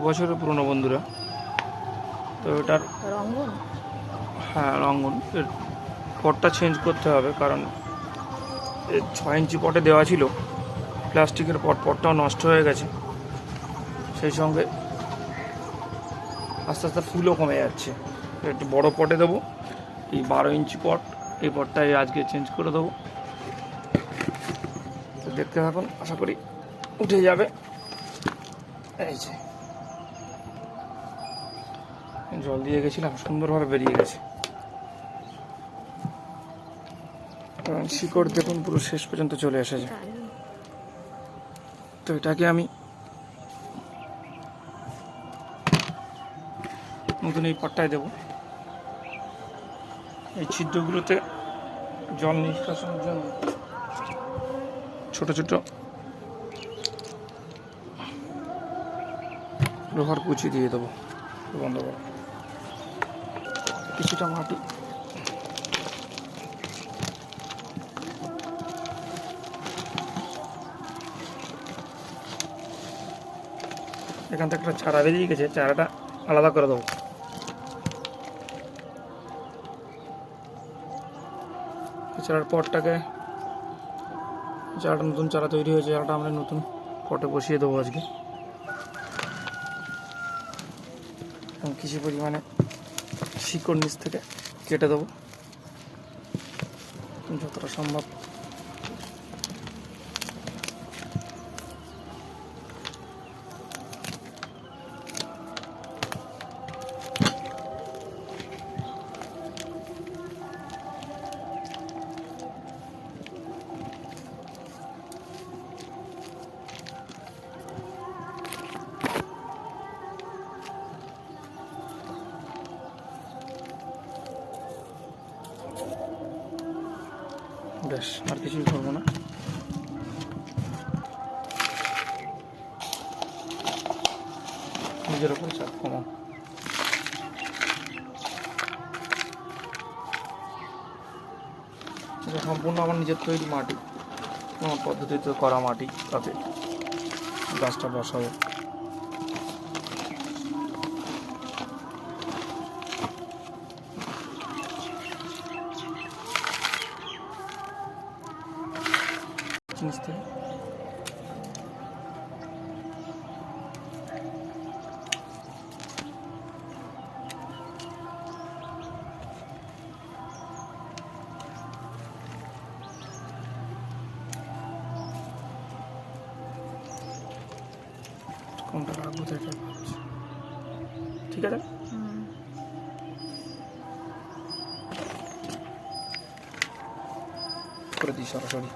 বছরের পুরনো বন্ধুরা। তো এটার রঙ্গন, হ্যাঁ রঙ্গন, এর পটটা চেঞ্জ করতে হবে, কারণ এর 6 ইঞ্চি পটে দেওয়া ছিল প্লাস্টিকের পটটাও নষ্ট হয়ে গেছে, সেই সঙ্গে আস্তে আস্তে ফুলও কমে যাচ্ছে। একটু বড় পটে দেবো, এই 12 ইঞ্চি পট, এই পটটাই আজকে চেঞ্জ করে দেবো। তো দেখতে থাকুন, আশা করি উঠে যাবে। এই যে জল দিয়ে গেছিলাম, সুন্দরভাবে বেরিয়ে গেছে। কারণ শিকড় দেখুন পুরো শেষ পর্যন্ত চলে এসেছে। তো এটাকে আমি নতুন এই পটটায় দেবো। এই ছিদ্রগুলোতে জল নিষ্কাশনের জন্য ছোট ছোট লোহার কুচি দিয়ে দেবো। বন্ধ করো, কিছুটা মাটি এখান থেকে একটা চারা বেরিয়ে গেছে, চারাটা আলাদা করে দেবো। চারার পটটাকে, চারাটা নতুন চারা তৈরি হয়েছে, চারাটা আমরা নতুন পটে বসিয়ে দেবো আজকে। এবং কিছু পরিমাণে শিকড় নিচ থেকে কেটে দেবো যতটা সম্ভব। বেশ, আর কিছুই করবো না। নিজের উপরে চাপ কমাও। এটা সম্পূর্ণ আমার নিজের তৈরি মাটি, আমার পদ্ধতিতে করা মাটি, তাতে গাছটা বসাবো। জিনিস থেকে কোনটা রাখবো তাই ভাবছি। ঠিক আছে, করে দিই সরাসরি।